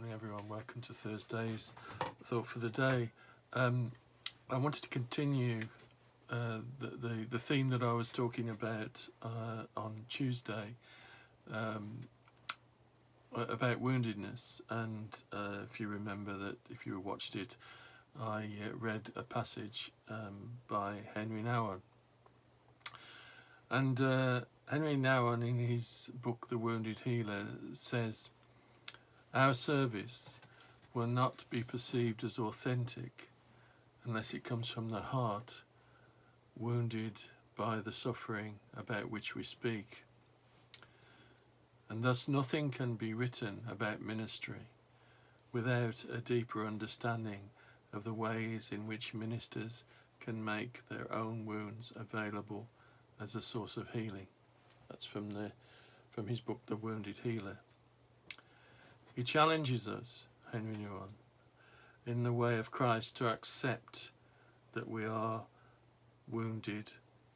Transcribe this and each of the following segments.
Morning everyone, welcome to Thursday's Thought for the Day. I wanted to continue the theme that I was talking about on Tuesday about woundedness, and if you remember that, if you watched it, I read a passage by Henry Nouwen. And Henry Nouwen, in his book The Wounded Healer, says, "Our service will not be perceived as authentic unless it comes from the heart, wounded by the suffering about which we speak. And thus nothing can be written about ministry without a deeper understanding of the ways in which ministers can make their own wounds available as a source of healing." That's from his book The Wounded Healer. He challenges us, Henry Nouwen, in the way of Christ, to accept that we are wounded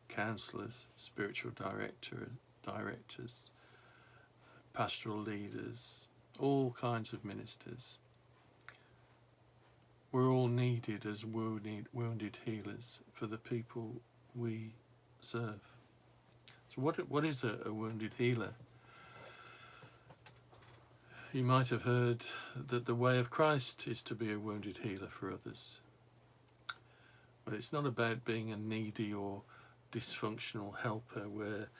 counsellors, spiritual directors, pastoral leaders, all kinds of ministers. We're all needed as wounded healers for the people we serve. So what is a wounded healer? You might have heard that the way of Christ is to be a wounded healer for others. But it's not about being a needy or dysfunctional helper where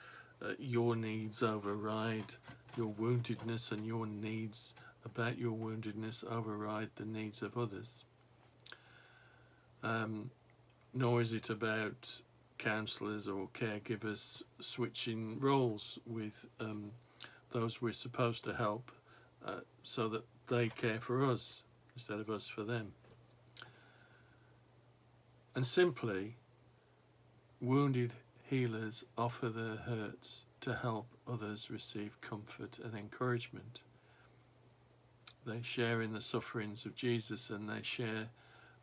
your needs override your woundedness and your needs about your woundedness override the needs of others. Nor is it about counsellors or caregivers switching roles with those we're supposed to help, so that they care for us instead of us for them. And simply, wounded healers offer their hurts to help others receive comfort and encouragement. They share in the sufferings of Jesus, and they share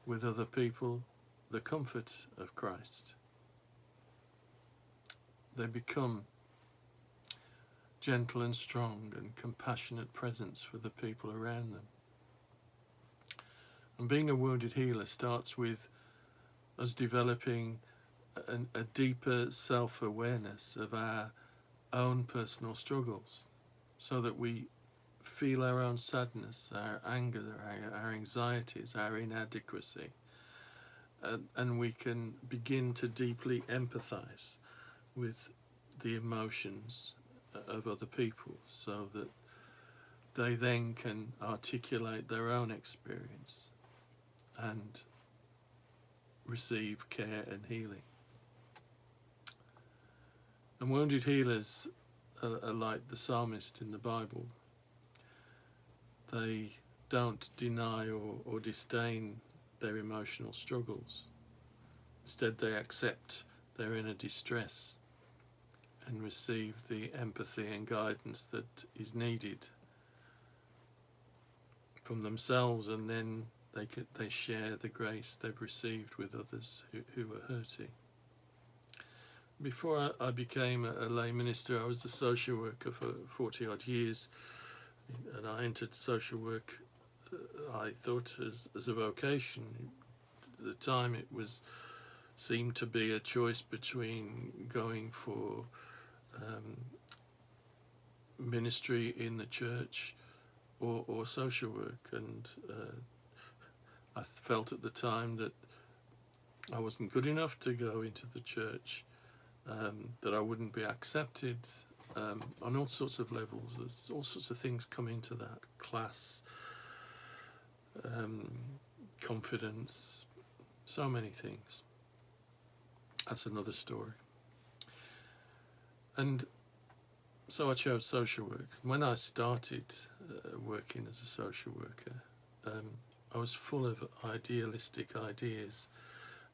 with other people the comfort of Christ. They become gentle and strong and compassionate presence for the people around them. And being a wounded healer starts with us developing a deeper self-awareness of our own personal struggles, so that we feel our own sadness, our anger, our anxieties, our inadequacy, and we can begin to deeply empathize with the emotions of other people, so that they then can articulate their own experience and receive care and healing. And wounded healers are like the psalmist in the Bible. They don't deny or disdain their emotional struggles. Instead, they accept their inner distress and receive the empathy and guidance that is needed from themselves, and then they share the grace they've received with others who are hurting. Before I became a lay minister, I was a social worker for 40 odd years, and I entered social work, I thought, as a vocation. At the time it seemed to be a choice between going for ministry in the church or social work, and I felt at the time that I wasn't good enough to go into the church, that I wouldn't be accepted on all sorts of levels. There's all sorts of things come into that: class, confidence, so many things. That's another story. And so I chose social work. When I started working as a social worker, I was full of idealistic ideas,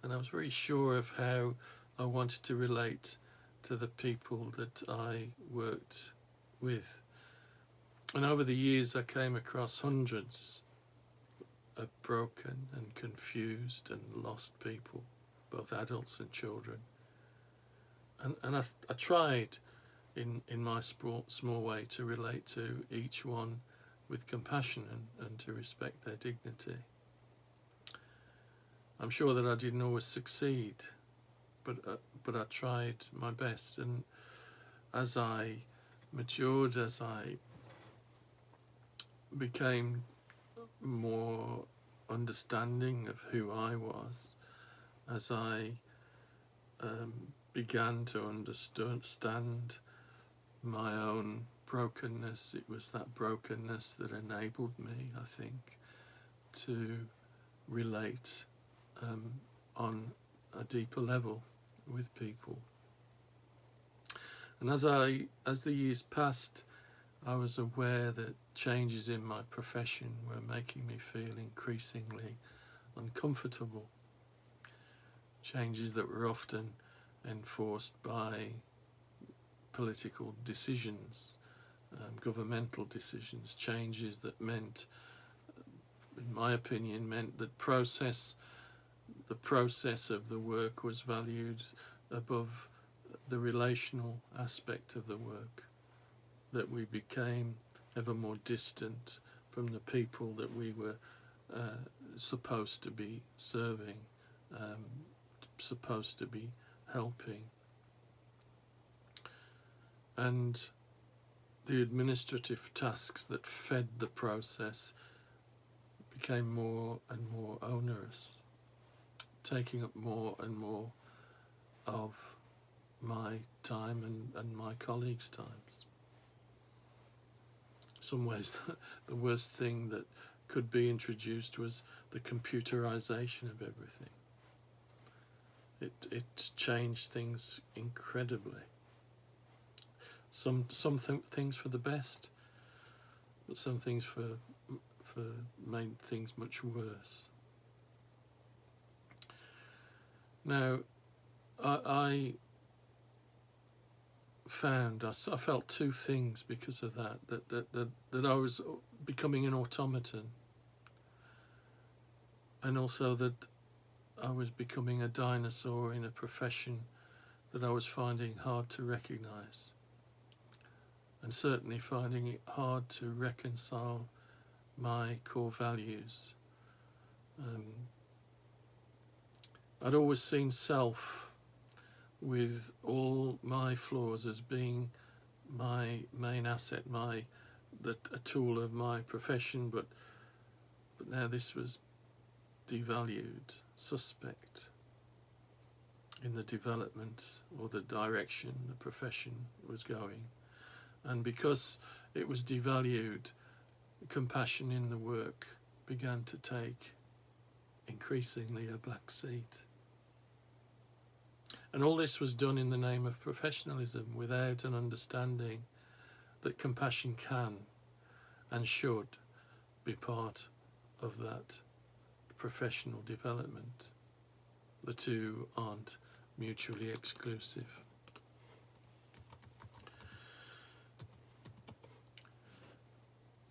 and I was very sure of how I wanted to relate to the people that I worked with. And over the years I came across hundreds of broken and confused and lost people, both adults and children. And I tried in my small way to relate to each one with compassion and to respect their dignity. I'm sure that I didn't always succeed, but I tried my best, and as I matured, as I became more understanding of who I was, as I began to understand my own brokenness, it was that brokenness that enabled me, I think, to relate on a deeper level with people. And as the years passed, I was aware that changes in my profession were making me feel increasingly uncomfortable. Changes that were often enforced by political decisions, governmental decisions, changes that meant, in my opinion, meant that the process of the work was valued above the relational aspect of the work, that we became ever more distant from the people that we were supposed to be serving, supposed to be helping. And the administrative tasks that fed the process became more and more onerous, taking up more and more of my time and my colleagues' times. In some ways, the worst thing that could be introduced was the computerization of everything. It changed things incredibly. Some things for the best, but some things made things much worse. Now, I felt two things because of that I was becoming an automaton, and also that I was becoming a dinosaur in a profession that I was finding hard to recognize, and certainly finding it hard to reconcile my core values. I'd always seen self, with all my flaws, as being my main asset, a tool of my profession, but now this was devalued, suspect in the development or the direction the profession was going. And because it was devalued, compassion in the work began to take increasingly a back seat. And all this was done in the name of professionalism, without an understanding that compassion can and should be part of that professional development. The two aren't mutually exclusive.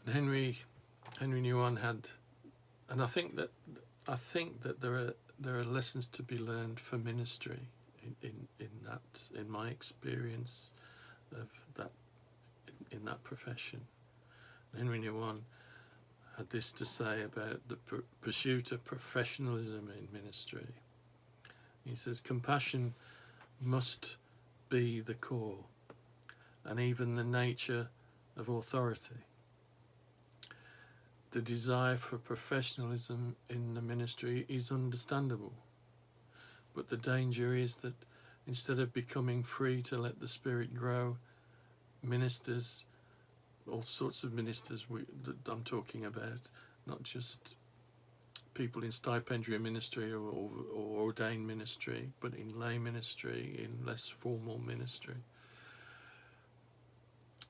And Henry Nouwen had, and I think that there are lessons to be learned for ministry in my experience of that in that profession. Henry Nouwen had this to say about the pursuit of professionalism in ministry. He says, compassion must be the core and even the nature of authority. The desire for professionalism in the ministry is understandable, but the danger is that instead of becoming free to let the Spirit grow, ministers, all sorts of ministers that I'm talking about, not just people in stipendiary ministry or ordained ministry, but in lay ministry, in less formal ministry.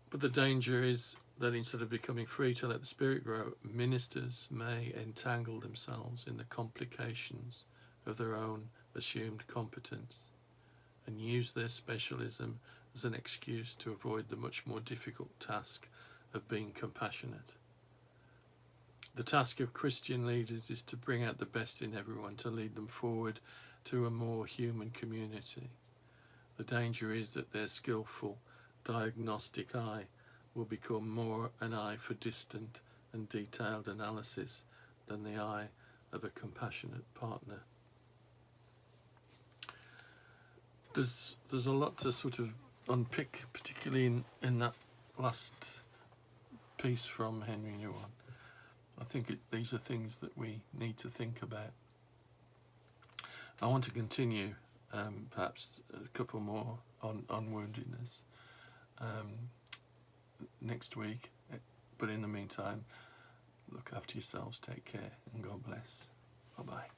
But the danger is that instead of becoming free to let the Spirit grow, ministers may entangle themselves in the complications of their own assumed competence and use their specialism as an excuse to avoid the much more difficult task of being compassionate. The task of Christian leaders is to bring out the best in everyone, to lead them forward to a more human community. The danger is that their skillful diagnostic eye will become more an eye for distant and detailed analysis than the eye of a compassionate partner. There's a lot to sort of unpick, particularly in that last piece from Henry Nouwen. I think these are things that we need to think about. I want to continue, perhaps a couple more on woundedness next week. But in the meantime, look after yourselves, take care, and God bless. Bye-bye.